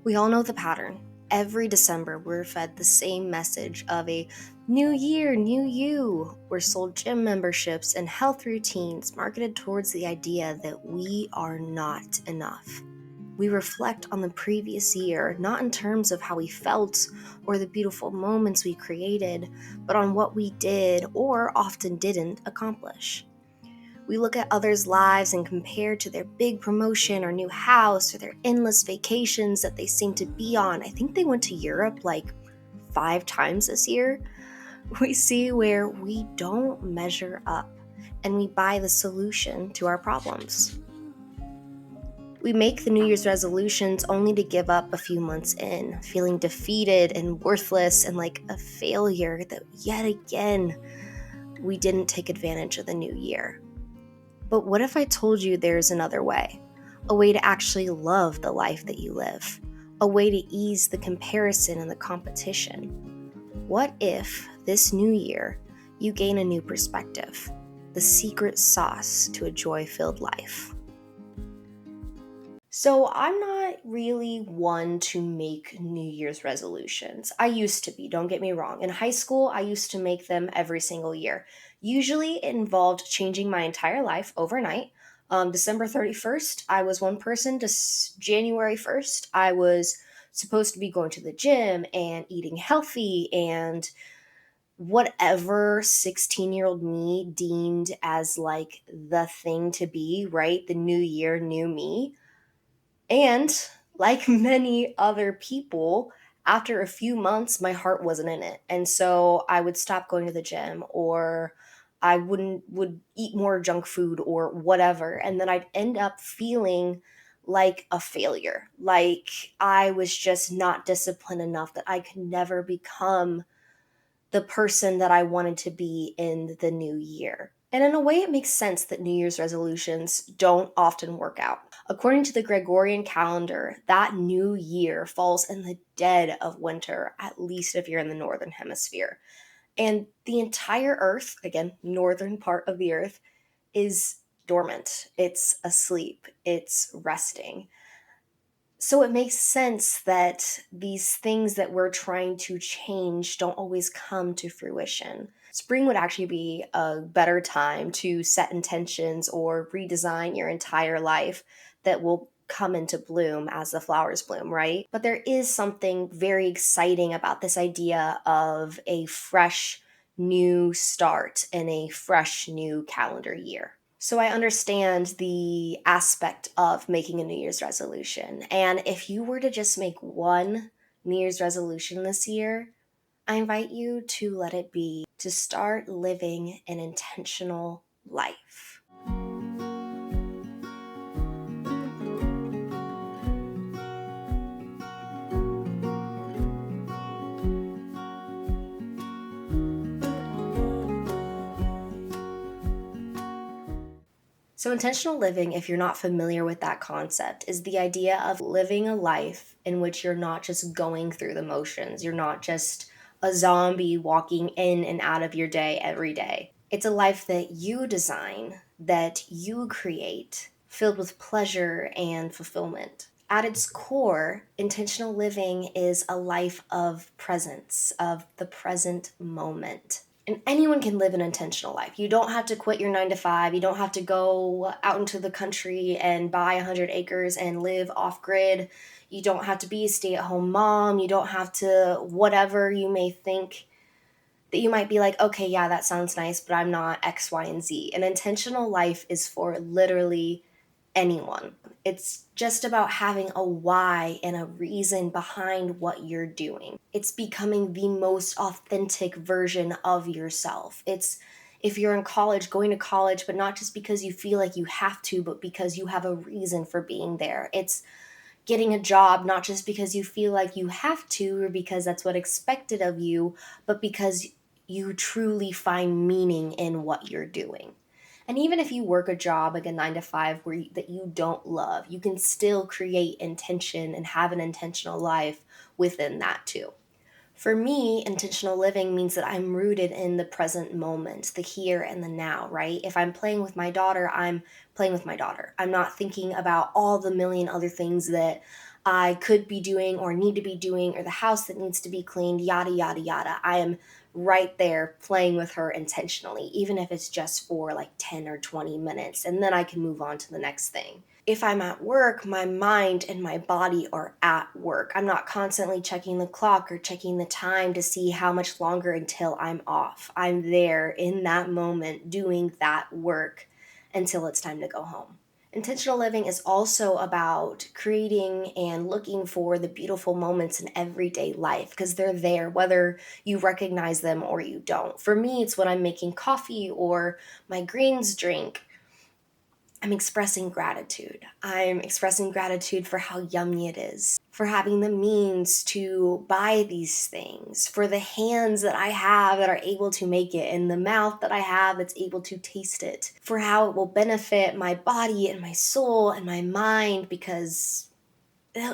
We all know the pattern. Every December, we're fed the same message of a new year, new you. We're sold gym memberships and health routines marketed towards the idea that we are not enough. We reflect on the previous year, not in terms of how we felt or the beautiful moments we created, but on what we did or often didn't accomplish. We look at others' lives and compare to their big promotion or new house or their endless vacations that they seem to be on. I think they went to Europe like 5 times this year. We see where we don't measure up and we buy the solution to our problems. We make the New Year's resolutions only to give up a few months in, feeling defeated and worthless and like a failure that yet again we didn't take advantage of the new year. But what if I told you there's another way? A way to actually love the life that you live? A way to ease the comparison and the competition? What if this new year you gain a new perspective? The secret sauce to a joy-filled life. So, I'm not really one to make New Year's resolutions. I used to be, don't get me wrong. In high school, I used to make them every single year. Usually, it involved changing my entire life overnight. December 31st, I was one person. January 1st, I was supposed to be going to the gym and eating healthy and whatever 16-year-old me deemed as like the thing to be, right? The new year, new me. And like many other people, after a few months, my heart wasn't in it. And so I would stop going to the gym or I would eat more junk food or whatever. And then I'd end up feeling like a failure. Like I was just not disciplined enough that I could never become the person that I wanted to be in the new year. And in a way, it makes sense that New Year's resolutions don't often work out. According to the Gregorian calendar, that new year falls in the dead of winter, at least if you're in the northern hemisphere. And the entire earth, again, northern part of the earth, is dormant. It's asleep. It's resting. So it makes sense that these things that we're trying to change don't always come to fruition. Spring would actually be a better time to set intentions or redesign your entire life that will come into bloom as the flowers bloom, right? But there is something very exciting about this idea of a fresh new start and a fresh new calendar year. So I understand the aspect of making a New Year's resolution. And if you were to just make one New Year's resolution this year, I invite you to let it be to start living an intentional life. So, intentional living, if you're not familiar with that concept, is the idea of living a life in which you're not just going through the motions. You're not just a zombie walking in and out of your day every day. It's a life that you design, that you create, filled with pleasure and fulfillment. At its core, intentional living is a life of presence, of the present moment. And anyone can live an intentional life. You don't have to quit your 9 to 5. You don't have to go out into the country and buy 100 acres and live off grid. You don't have to be a stay at home mom. You don't have to, whatever you may think that you might be like, okay, yeah, that sounds nice, but I'm not X, Y, and Z. An intentional life is for literally anyone. It's just about having a why and a reason behind what you're doing. It's becoming the most authentic version of yourself. It's if you're in college, going to college, but not just because you feel like you have to, but because you have a reason for being there. It's getting a job, not just because you feel like you have to or because that's what expected of you, but because you truly find meaning in what you're doing. And even if you work a job like a 9 to 5 that you don't love, you can still create intention and have an intentional life within that too. For me, intentional living means that I'm rooted in the present moment, the here and the now, right? If I'm playing with my daughter, I'm playing with my daughter. I'm not thinking about all the million other things that I could be doing or need to be doing, or the house that needs to be cleaned, yada, yada, yada. I am right there playing with her intentionally, even if it's just for like 10 or 20 minutes, and then I can move on to the next thing. If I'm at work, my mind and my body are at work. I'm not constantly checking the clock or checking the time to see how much longer until I'm off. I'm there in that moment doing that work until it's time to go home. Intentional living is also about creating and looking for the beautiful moments in everyday life because they're there, whether you recognize them or you don't. For me, it's when I'm making coffee or my greens drink. I'm expressing gratitude. I'm expressing gratitude for how yummy it is, for having the means to buy these things, for the hands that I have that are able to make it, and the mouth that I have that's able to taste it, for how it will benefit my body and my soul and my mind, because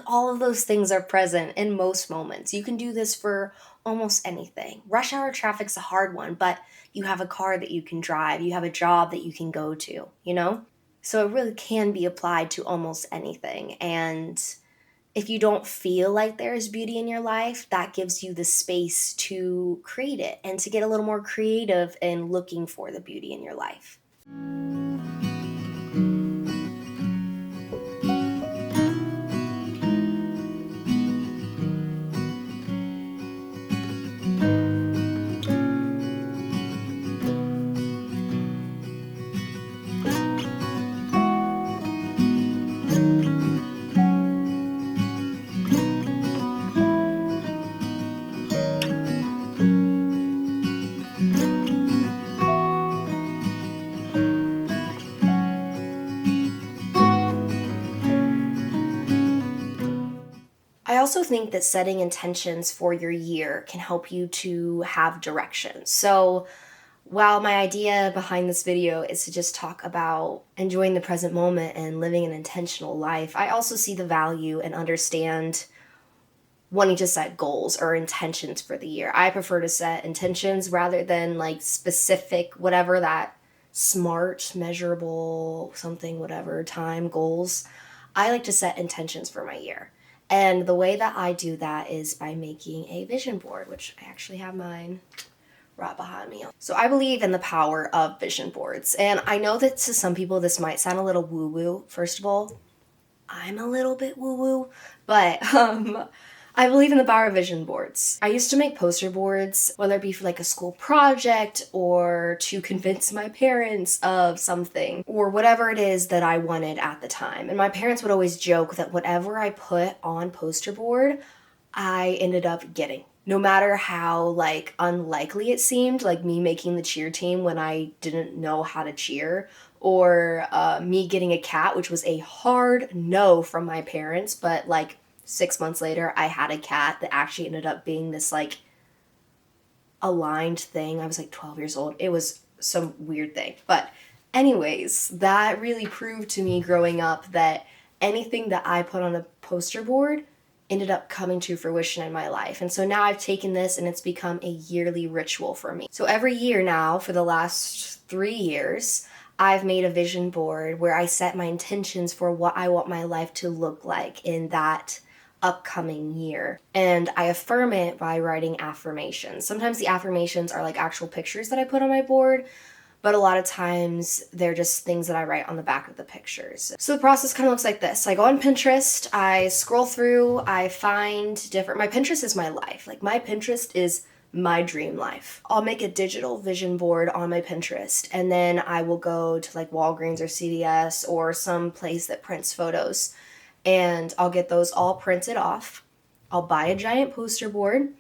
all of those things are present in most moments. You can do this for almost anything. Rush hour traffic's a hard one, but you have a car that you can drive, you have a job that you can go to, you know? So it really can be applied to almost anything. And if you don't feel like there is beauty in your life, that gives you the space to create it and to get a little more creative in looking for the beauty in your life. I also think that setting intentions for your year can help you to have direction. So, while my idea behind this video is to just talk about enjoying the present moment and living an intentional life, I also see the value and understand wanting to set goals or intentions for the year. I prefer to set intentions rather than like specific, whatever that smart, measurable, something, whatever time goals. I like to set intentions for my year. And the way that I do that is by making a vision board, which I actually have mine right behind me. So I believe in the power of vision boards. And I know that to some people this might sound a little woo-woo. First of all, I'm a little bit woo-woo, but I believe in the power of vision boards. I used to make poster boards, whether it be for like a school project or to convince my parents of something or whatever it is that I wanted at the time. And my parents would always joke that whatever I put on poster board, I ended up getting. No matter how like unlikely it seemed, like me making the cheer team when I didn't know how to cheer, or me getting a cat, which was a hard no from my parents, but like 6 months later, I had a cat that actually ended up being this like aligned thing. I was like 12 years old. It was some weird thing. But anyways, that really proved to me growing up that anything that I put on a poster board ended up coming to fruition in my life. And so now I've taken this and it's become a yearly ritual for me. So every year now, for the last 3 years, I've made a vision board where I set my intentions for what I want my life to look like in that upcoming year. And I affirm it by writing affirmations. Sometimes the affirmations are like actual pictures that I put on my board, but a lot of times they're just things that I write on the back of the pictures. So the process kind of looks like this. I go on Pinterest, I scroll through, I find different, my Pinterest is my life. Like my Pinterest is my dream life. I'll make a digital vision board on my Pinterest, and then I will go to like Walgreens or CVS or some place that prints photos, and I'll get those all printed off. I'll buy a giant poster board,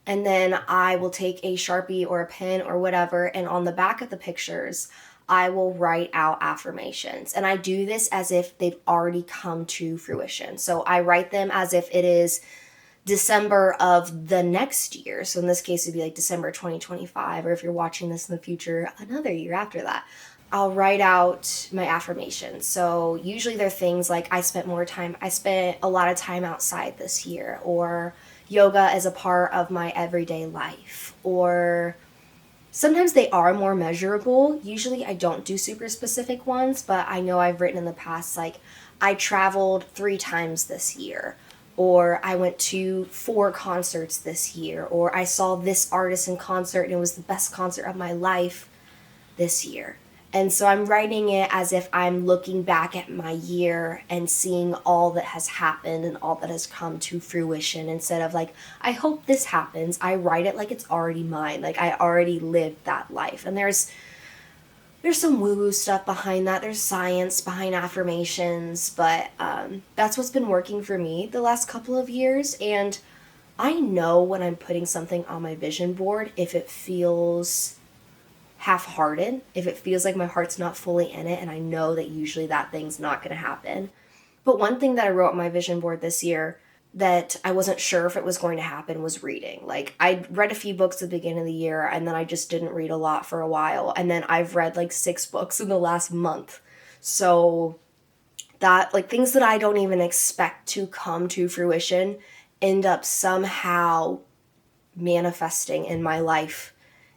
and then I will take a Sharpie or a pen or whatever, and on the back of the pictures, I will write out affirmations. And I do this as if they've already come to fruition. So I write them as if it is December of the next year. So in this case, it'd be like December 2025, or if you're watching this in the future, another year after that. I'll write out my affirmations. So usually they're things like I spent a lot of time outside this year, or yoga is a part of my everyday life. Or sometimes they are more measurable. Usually I don't do super specific ones, but I know I've written in the past, like, I traveled 3 times this year, or I went to 4 concerts this year, or I saw this artist in concert and it was the best concert of my life this year. And so I'm writing it as if I'm looking back at my year and seeing all that has happened and all that has come to fruition, instead of like, I hope this happens. I write it like it's already mine. Like I already lived that life. And there's some woo-woo stuff behind that. There's science behind affirmations, but that's what's been working for me the last couple of years. And I know when I'm putting something on my vision board, if it feels half-hearted, if it feels like my heart's not fully in it, and I know that usually that thing's not going to happen. But one thing that I wrote on my vision board this year that I wasn't sure if it was going to happen was reading. Like, I read a few books at the beginning of the year, and then I just didn't read a lot for a while, and then I've read like 6 books in the last month. So that, like, things that I don't even expect to come to fruition end up somehow manifesting in my life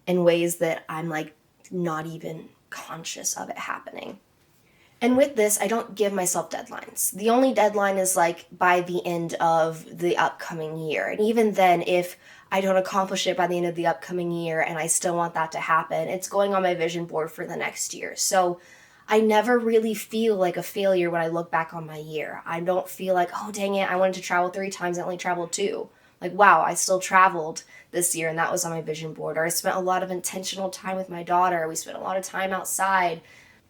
in ways that I'm like not even conscious of it happening. And with this, I don't give myself deadlines. The only deadline is like by the end of the upcoming year. And even then, if I don't accomplish it by the end of the upcoming year and I still want that to happen, it's going on my vision board for the next year. So I never really feel like a failure when I look back on my year. I don't feel like, oh, dang it, I wanted to travel 3 times, I only traveled 2. Like, wow, I still traveled this year and that was on my vision board. Or I spent a lot of intentional time with my daughter. We spent a lot of time outside.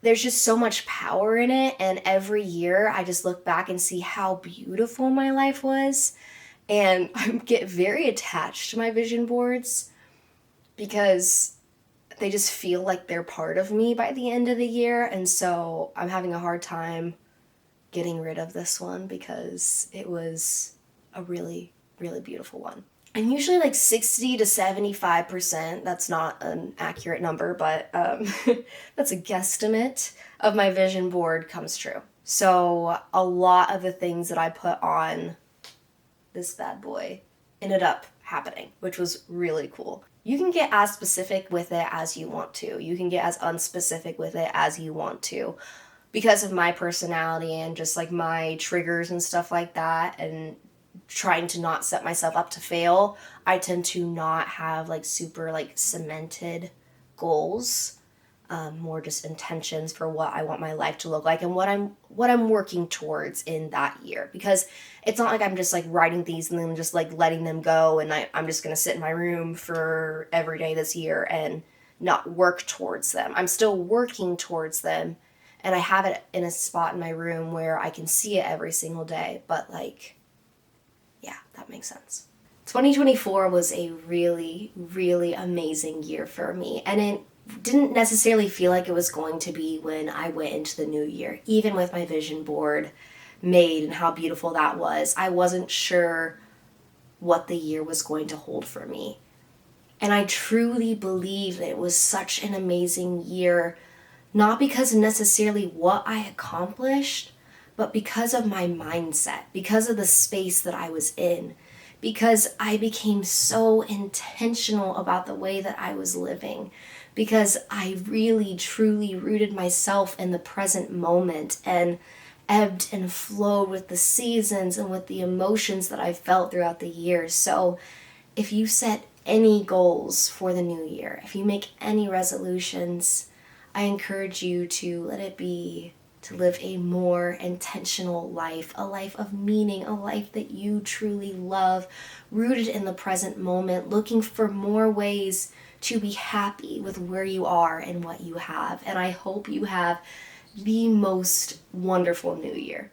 There's just so much power in it, and every year I just look back and see how beautiful my life was, and I get very attached to my vision boards because they just feel like they're part of me by the end of the year. And so I'm having a hard time getting rid of this one because it was a really, really beautiful one. And usually like 60 to 75%, that's not an accurate number, but that's a guesstimate of my vision board comes true. So a lot of the things that I put on this bad boy ended up happening, which was really cool. You can get as specific with it as you want to. You can get as unspecific with it as you want to. Because of my personality and just like my triggers and stuff like that, and trying to not set myself up to fail, I tend to not have like super like cemented goals, more just intentions for what I want my life to look like and what I'm working towards in that year. Because it's not like I'm just like writing these and then just like letting them go and I'm just gonna sit in my room for every day this year and not work towards them. I'm still working towards them, and I have it in a spot in my room where I can see it every single day. But like, yeah, that makes sense. 2024 was a really, really amazing year for me. And it didn't necessarily feel like it was going to be when I went into the new year. Even with my vision board made and how beautiful that was, I wasn't sure what the year was going to hold for me. And I truly believe that it was such an amazing year, not because of necessarily what I accomplished, but because of my mindset, because of the space that I was in, because I became so intentional about the way that I was living, because I really truly rooted myself in the present moment and ebbed and flowed with the seasons and with the emotions that I felt throughout the year. So if you set any goals for the new year, if you make any resolutions, I encourage you to let it be to live a more intentional life, a life of meaning, a life that you truly love, rooted in the present moment, looking for more ways to be happy with where you are and what you have. And I hope you have the most wonderful new year.